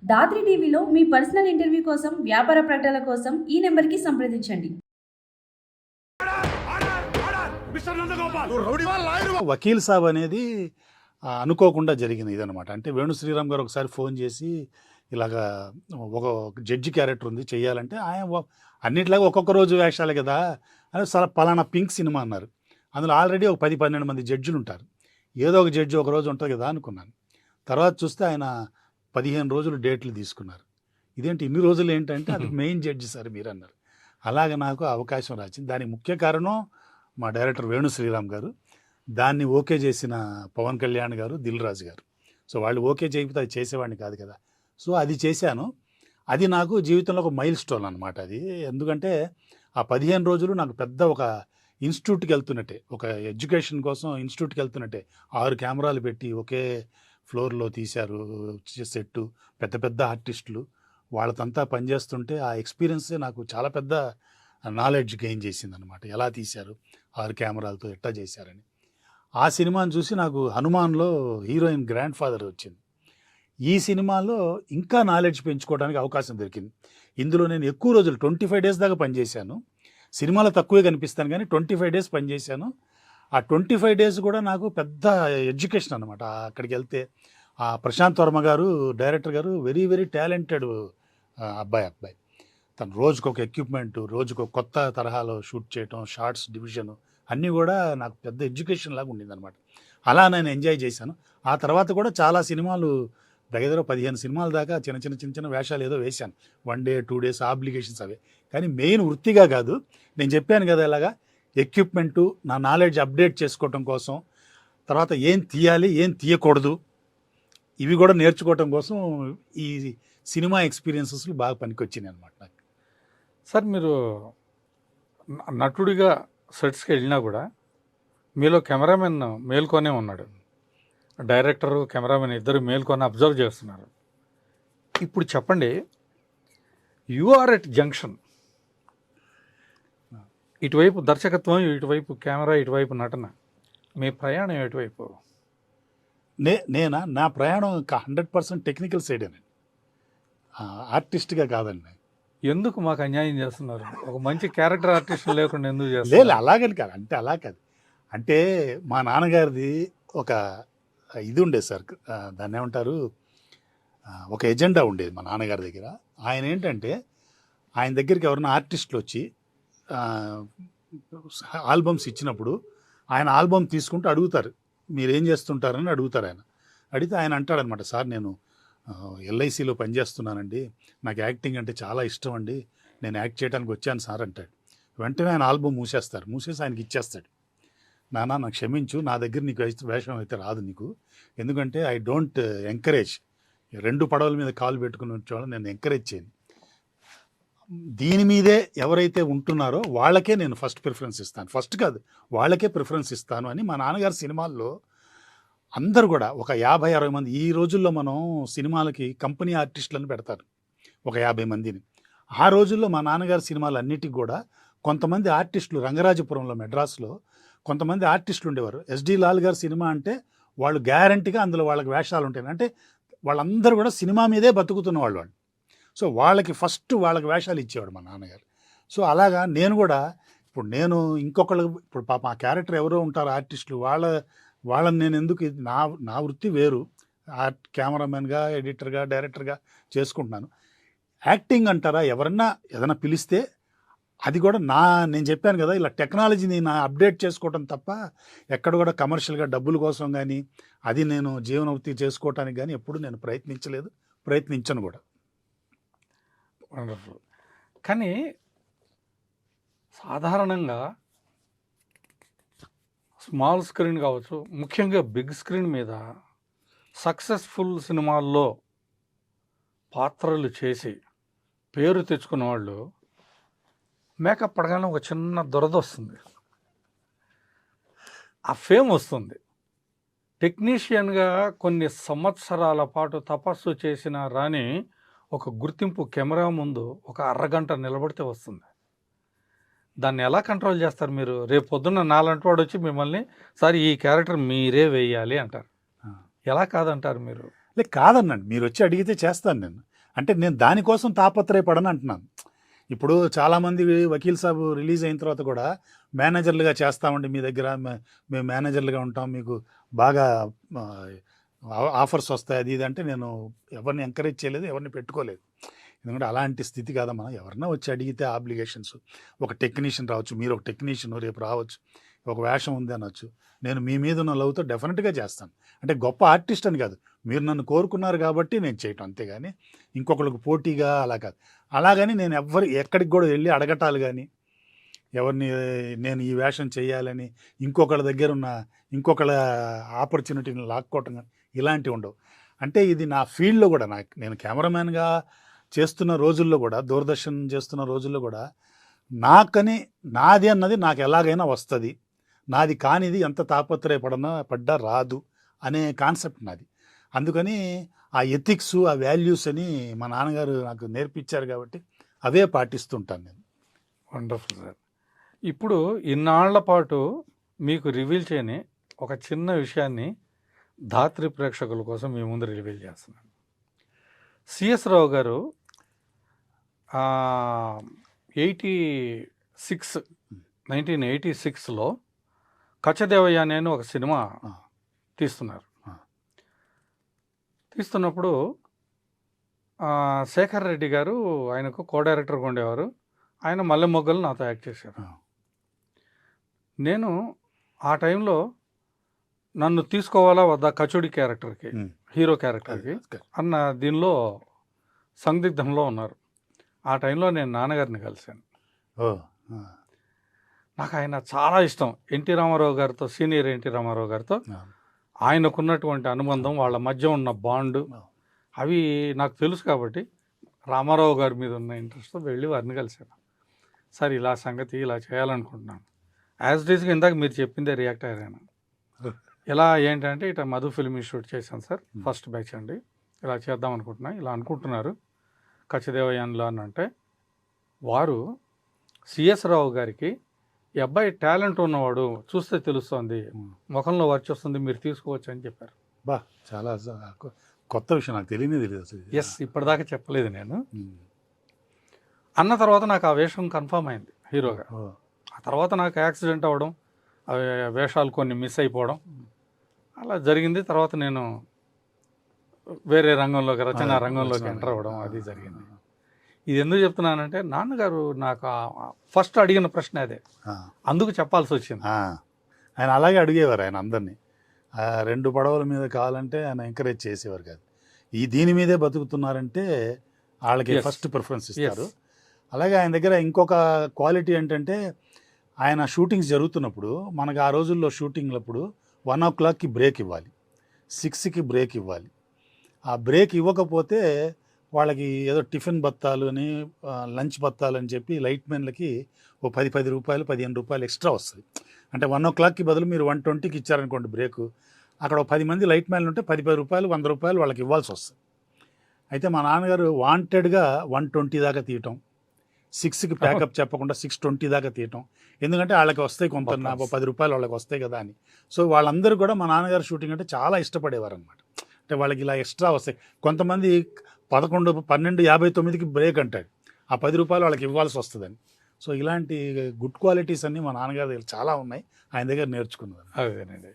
దాత్రి టీవీలో మీ personal interview కోసం, వ్యాపార ప్రకటనల కోసం ఈ నెంబర్కి సంప్రదించండి. వకీల్ సాబ్ అనేది అనుకోకుండా జరిగింది ఇదనమాట. అంటే వేణు శ్రీరామ్ గారు ఒకసారి ఫోన్ చేసి ఇలాగా ఒక జడ్జి క్యారెక్టర్ ఉంది చేయాలంటే, ఆయన అన్నిట్లాగా ఒక్కొక్క రోజు వేషాలే కదా అని పలానా పింక్ సినిమా అన్నారు. అందులో ఆల్రెడీ ఒక 10-12 మంది జడ్జిలు ఉంటారు. ఏదో ఒక జడ్జి ఒక రోజు ఉంటుంది కదా అనుకున్నాను. తర్వాత చూస్తే ఆయన 15 రోజులు డేట్లు తీసుకున్నారు. ఇదేంటి ఇన్ని రోజులు ఏంటంటే అది మెయిన్ జడ్జి సార్ మీరు అన్నారు. అలాగే నాకు అవకాశం రాచింది. దానికి ముఖ్య కారణం మా డైరెక్టర్ వేణు శ్రీరామ్ గారు, దాన్ని ఓకే చేసిన పవన్ కళ్యాణ్ గారు, దిల్ రాజు గారు. సో వాళ్ళు ఓకే చేయకపోతే అది చేసేవాడిని కాదు కదా. సో అది చేశాను. అది నాకు జీవితంలో ఒక మైల్ స్టోన్ అనమాట. అది ఎందుకంటే ఆ 15 రోజులు నాకు పెద్ద ఒక ఇన్స్టిట్యూట్కి వెళ్తున్నట్టే, ఒక ఎడ్యుకేషన్ కోసం ఇన్స్టిట్యూట్కి వెళ్తున్నట్టే. 6 కెమెరాలు పెట్టి ఒకే ఫ్లోర్లో తీశారు సెట్టు, పెద్ద పెద్ద ఆర్టిస్టులు వాళ్ళతంతా పనిచేస్తుంటే ఆ ఎక్స్పీరియన్సే నాకు చాలా పెద్ద నాలెడ్జ్ గెయిన్ చేసింది అనమాట. ఎలా తీశారు 6 కెమెరాలతో ఎట్టా చేశారని. ఆ సినిమాని చూసి నాకు హనుమాన్లో హీరోయిన్ గ్రాండ్ ఫాదర్ వచ్చింది. ఈ సినిమాలో ఇంకా నాలెడ్జ్ పెంచుకోవడానికి అవకాశం దొరికింది. ఇందులో నేను ఎక్కువ రోజులు 25 డేస్ దాకా పనిచేశాను. సినిమాలో తక్కువే కనిపిస్తాను కానీ 25 డేస్ పనిచేశాను. ఆ 25 డేస్ కూడా నాకు పెద్ద ఎడ్యుకేషన్ అనమాట. అక్కడికి వెళ్తే ఆ ప్రశాంత్ వర్మ గారు డైరెక్టర్ గారు వెరీ వెరీ టాలెంటెడ్ అబ్బాయి. తను రోజుకొక ఎక్విప్మెంటు, రోజుకొక కొత్త తరహాలో షూట్ చేయటం, షార్ట్స్ డివిజన్ అన్నీ కూడా నాకు పెద్ద ఎడ్యుకేషన్ లాగా ఉండిందనమాట. అలా నేను ఎంజాయ్ చేశాను. ఆ తర్వాత కూడా చాలా సినిమాలు దగ్గర 15 సినిమాల దాకా చిన్న వేషాలు ఏదో వేశాను. 1 డే 2 డేస్ ఆబ్లిగేషన్స్ అవే. కానీ మెయిన్ వృత్తిగా కాదు. నేను చెప్పాను కదా ఇలాగా ఎక్విప్మెంటు, నా నాలెడ్జ్ అప్డేట్ చేసుకోవటం కోసం, తర్వాత ఏం తీయాలి ఏం తీయకూడదు ఇవి కూడా నేర్చుకోవటం కోసం ఈ సినిమా ఎక్స్పీరియన్సెస్లు బాగా పనికొచ్చినాయి అనమాట నాకు. సార్ మీరు నటుడిగా సెట్స్కి వెళ్ళినా కూడా మీలో కెమెరామెన్ మేల్కొనే ఉన్నాడు. డైరెక్టరు కెమెరామెన్ ఇద్దరు మేల్కొని అబ్జర్వ్ చేస్తున్నారు. ఇప్పుడు చెప్పండి, యు ఆర్ ఎట్ జంక్షన్. ఇటువైపు దర్శకత్వం, ఇటువైపు కెమెరా, ఇటువైపు నటన. మీ ప్రయాణం ఎటువైపు? నా ప్రయాణం 100% టెక్నికల్ సైడేనండి, ఆర్టిస్ట్గా కాదండి. ఎందుకు మాకు అన్యాయం చేస్తున్నారు? ఒక మంచి క్యారెక్టర్ ఆర్టిస్ట్ లేకుండా ఎందుకు చేస్తారు? లేదు అలాగని కాదు, అంటే అలా కాదు. అంటే మా నాన్నగారిది ఒక ఇది ఉండేది సార్, దాన్ని ఏమంటారు, ఒక ఎజెండా ఉండేది మా నాన్నగారి దగ్గర. ఆయన ఏంటంటే ఆయన దగ్గరికి ఎవరైనా ఆర్టిస్టులు వచ్చి ఆల్బమ్స్ ఇచ్చినప్పుడు ఆయన ఆల్బమ్ తీసుకుంటూ అడుగుతారు, మీరు ఏం చేస్తుంటారని అడుగుతారు. అడిగితే ఆయన అంటాడనమాట, సార్ నేను ఎల్ఐసిలో పనిచేస్తున్నానండి, నాకు యాక్టింగ్ అంటే చాలా ఇష్టం అండి, నేను యాక్ట్ చేయడానికి వచ్చాను సార్ అంటాడు. వెంటనే ఆయన ఆల్బమ్ మూసేసి ఆయనకి ఇచ్చేస్తాడు. నాన్న నాకు క్షమించు, నా దగ్గర నీకు వేషం అయితే రాదు నీకు, ఎందుకంటే ఐ డోంట్ ఎంకరేజ్, 2 పడవల మీద కాలు పెట్టుకుని వచ్చేవాళ్ళని నేను ఎంకరేజ్ చేయను. దీని మీదే ఎవరైతే ఉంటున్నారో వాళ్ళకే నేను ఫస్ట్ ప్రిఫరెన్స్ ఇస్తాను, ఫస్ట్ కాదు వాళ్ళకే ప్రిఫరెన్స్ ఇస్తాను అని మా నాన్నగారి సినిమాల్లో అందరూ కూడా ఒక 50-60 మంది. ఈ రోజుల్లో మనం సినిమాలకి కంపెనీ ఆర్టిస్టులను పెడతారు ఒక 50 మందిని. ఆ రోజుల్లో మా నాన్నగారి సినిమాలు అన్నిటికి కూడా కొంతమంది ఆర్టిస్టులు, రంగరాజపురంలో మెడ్రాస్లో కొంతమంది ఆర్టిస్టులు ఉండేవారు. ఎస్డి లాల్ గారి సినిమా అంటే వాళ్ళు గ్యారంటీగా అందులో వాళ్ళకి వేషాలు ఉంటాయి. అంటే వాళ్ళందరూ కూడా సినిమా మీదే బతుకుతున్న వాళ్ళు. సో వాళ్ళకి ఫస్ట్ వాళ్ళకి వేషాలు ఇచ్చేవాడు మా నాన్నగారు. సో అలాగా నేను కూడా ఇప్పుడు నేను ఇప్పుడు పాప ఆ క్యారెక్టర్ ఎవరో ఉంటారు ఆర్టిస్టులు, వాళ్ళని నేను ఎందుకు, నా వృత్తి వేరు, కెమెరామెన్గా, ఎడిటర్గా, డైరెక్టర్గా చేసుకుంటున్నాను. యాక్టింగ్ అంటారా, ఎవరన్నా ఏదైనా పిలిస్తే అది కూడా నేను చెప్పాను కదా, ఇలా టెక్నాలజీని అప్డేట్ చేసుకోవటం తప్ప ఎక్కడ కూడా కమర్షియల్గా డబ్బుల కోసం కానీ అది నేను జీవనవృత్తి చేసుకోవటానికి కానీ ఎప్పుడు నేను ప్రయత్నించలేదు, ప్రయత్నించను కూడా. వండర్ఫుల్. కానీ సాధారణంగా స్మాల్ స్క్రీన్ కావచ్చు, ముఖ్యంగా బిగ్ స్క్రీన్ మీద సక్సెస్ఫుల్ సినిమాల్లో పాత్రలు చేసి పేరు తెచ్చుకున్న వాళ్ళు మేకప్ పడగానే ఒక చిన్న దురద వస్తుంది, ఆ ఫేమ్ వస్తుంది. టెక్నీషియన్గా కొన్ని సంవత్సరాల పాటు తపస్సు చేసిన రాని ఒక గుర్తింపు కెమెరా ముందు ఒక అరగంట నిలబడితే వస్తుంది. దాన్ని ఎలా కంట్రోల్ చేస్తారు మీరు? రేపు పొద్దున్న నాలంటి వాడు వచ్చి మిమ్మల్ని, సార్ ఈ క్యారెక్టర్ మీరే వేయాలి అంటారు, ఎలా కాదంటారు మీరు? కాదన్నాను, మీరు వచ్చి అడిగితే చేస్తాను నేను. అంటే నేను దానికోసం తాపత్రయపడని అంటున్నాను. ఇప్పుడు చాలామంది వకీల్ సాబ్ రిలీజ్ అయిన తర్వాత కూడా మేనేజర్లుగా చేస్తామండి మీ దగ్గర, మేము మేనేజర్లుగా ఉంటాం, మీకు బాగా ఆఫర్స్ వస్తాయి అది ఇది అంటే నేను ఎవరిని ఎంకరేజ్ చేయలేదు, ఎవరిని పెట్టుకోలేదు. ఎందుకంటే అలాంటి స్థితి కాదమ్మా. ఎవరన్నా వచ్చి అడిగితే ఆబ్లిగేషన్స్, ఒక టెక్నీషియన్ రావచ్చు, మీరు ఒక టెక్నీషియన్ రేపు రావచ్చు, ఒక వేషం ఉంది అనొచ్చు, నేను మీ మీద ఉన్న లవ్తో డెఫినెట్గా చేస్తాను. అంటే గొప్ప ఆర్టిస్ట్ అని కాదు, మీరు నన్ను కోరుకున్నారు కాబట్టి నేను చేయటం, అంతేగాని ఇంకొకరికి పోటీగా అలా కాదు. అలాగని నేను ఎక్కడికి కూడా వెళ్ళి అడగటాలు కానీ, ఎవరిని నేను ఈ వేషం చేయాలని ఇంకొకళ్ళ దగ్గర ఉన్న ఇంకొకళ్ళ ఆపర్చునిటీని లాక్కోవటం కానీ ఇలాంటివి ఉండవు. అంటే ఇది నా ఫీల్డ్లో కూడా నేను కెమెరామ్యాన్గా చేస్తున్న రోజుల్లో కూడా, దూరదర్శన్ చేస్తున్న రోజుల్లో కూడా నాది అన్నది నాకు ఎలాగైనా వస్తుంది, నాది కానిది ఎంత పడ్డా రాదు అనే కాన్సెప్ట్ నాది. అందుకని ఆ ఎథిక్స్, ఆ వాల్యూస్ అని మా నాన్నగారు నాకు నేర్పించారు కాబట్టి అవే పాటిస్తుంటాను నేను. Wonderful sir. ఇప్పుడు ఇన్నాళ్ల పాటు మీకు రివీల్ చేయని ఒక చిన్న విషయాన్ని ధాత్రి ప్రేక్షకుల కోసం మీ ముందు రివీల్ చేస్తున్నాను. సిఎస్ రావు గారు 1986లో కచ్చదేవయ్య అని ఒక సినిమా తీస్తున్నారు. తీస్తున్నప్పుడు శేఖర్ రెడ్డి గారు ఆయనకు కో డైరెక్టర్గా ఉండేవారు. ఆయన మల్లె మొగ్గలు నాతో యాక్ట్ చేశారు. నేను ఆ టైంలో నన్ను తీసుకోవాలా వద్దా కచోడి క్యారెక్టర్కి, హీరో క్యారెక్టర్కి అన్న దీనిలో సందిగ్ధంలో ఉన్నారు. ఆ టైంలో నేను నాన్నగారిని కలిశాను. నాకు ఆయన చాలా ఇష్టం. ఎన్టీ రామారావు గారితో, సీనియర్ ఎన్టీ రామారావు గారితో ఆయనకున్నటువంటి అనుబంధం, వాళ్ళ మధ్య ఉన్న బాండ్ అవి నాకు తెలుసు. కాబట్టి రామారావు గారి మీద ఉన్న ఇంట్రెస్ట్తో వెళ్ళి వారిని కలిశాను. సార్ ఇలా సంగతి ఇలా చేయాలనుకుంటున్నాను. యాజ్ డీస్గా ఇందాక మీరు చెప్పిందే రియాక్ట్ అయ్యాను. ఇలా ఏంటంటే ఇట్లా మధు ఫిల్మ్ ఇన్స్టిట్యూట్ చేశాను సార్, ఫస్ట్ బ్యాచ్ అండి, ఇలా చేద్దాం అనుకుంటున్నా, ఇలా అనుకుంటున్నారు కచ్చదేవయ్యన్లో అని అంటే, వారు సిఎస్ రావు గారికి ఈ అబ్బాయి టాలెంట్ ఉన్నవాడు, చూస్తే తెలుస్తుంది, ముఖంలో వర్చ్ వస్తుంది, మీరు తీసుకోవచ్చు అని చెప్పారు. బా, చాలా కొత్త విషయం, నాకు తెలియదు. ఎస్, ఇప్పటిదాకా చెప్పలేదు నేను. అన్న తర్వాత నాకు ఆ వేషం కన్ఫర్మ్ అయింది హీరోగా. ఆ తర్వాత నాకు యాక్సిడెంట్ అవ్వడం, వేషాలు కొన్ని మిస్ అయిపోవడం అలా జరిగింది. తర్వాత నేను వేరే రంగంలోకి, రచనా రంగంలోకి ఎంటర్ అవ్వడం అది జరిగింది. ఇది ఎందుకు చెప్తున్నానంటే, నాన్నగారు నాకు ఫస్ట్ అడిగిన ప్రశ్న అదే, అందుకు చెప్పాల్సి వచ్చింది. ఆయన అలాగే అడిగేవారు, ఆయన అందరినీ 2 పడవల మీద కావాలంటే ఆయన ఎంకరేజ్ చేసేవారు కాదు. దీని మీదే బతుకుతున్నారంటే వాళ్ళకి ఫస్ట్ ప్రిఫరెన్స్ ఇస్తారు. అలాగే ఆయన దగ్గర ఇంకొక క్వాలిటీ ఏంటంటే, ఆయన షూటింగ్స్ జరుగుతున్నప్పుడు, మనకు ఆ రోజుల్లో షూటింగ్లప్పుడు 1 o'clockకి బ్రేక్ ఇవ్వాలి, 6కి బ్రేక్ ఇవ్వాలి. ఆ బ్రేక్ ఇవ్వకపోతే వాళ్ళకి ఏదో టిఫిన్ బత్తాలు అని, లంచ్ బత్తాలు అని చెప్పి లైట్ మెన్లకి ఓ 10 రూపాయలు 15 రూపాయలు ఎక్స్ట్రా వస్తుంది. అంటే 1 o'clockకి బదులు మీరు 1:20కి ఇచ్చారనుకోండి బ్రేకు, అక్కడ 10 మంది లైట్ మ్యాన్లు ఉంటే 10 రూపాయలు 100 రూపాయలు వాళ్ళకి ఇవ్వాల్సి వస్తుంది. అయితే మా నాన్నగారు వాంటెడ్గా 1:20 దాకా తీయటం, 6కి ప్యాకప్ చెప్పకుండా 6:20 దాకా తీయటం. ఎందుకంటే వాళ్ళకి వస్తాయి కొంత 10 రూపాయలు వాళ్ళకి వస్తాయి కదా అని. సో వాళ్ళందరూ కూడా మా నాన్నగారు షూటింగ్ అంటే చాలా ఇష్టపడేవారు అనమాట. అంటే వాళ్ళకి ఇలా ఎక్స్ట్రా వస్తాయి. కొంతమంది 12:59కి బ్రేక్ అంటాడు, ఆ 10 రూపాయలు వాళ్ళకి ఇవ్వాల్సి వస్తుందని. సో ఇలాంటి గుడ్ క్వాలిటీస్ అన్నీ మా నాన్నగారి దగ్గర చాలా ఉన్నాయి, ఆయన దగ్గర నేర్చుకున్నాను. అదేనండి.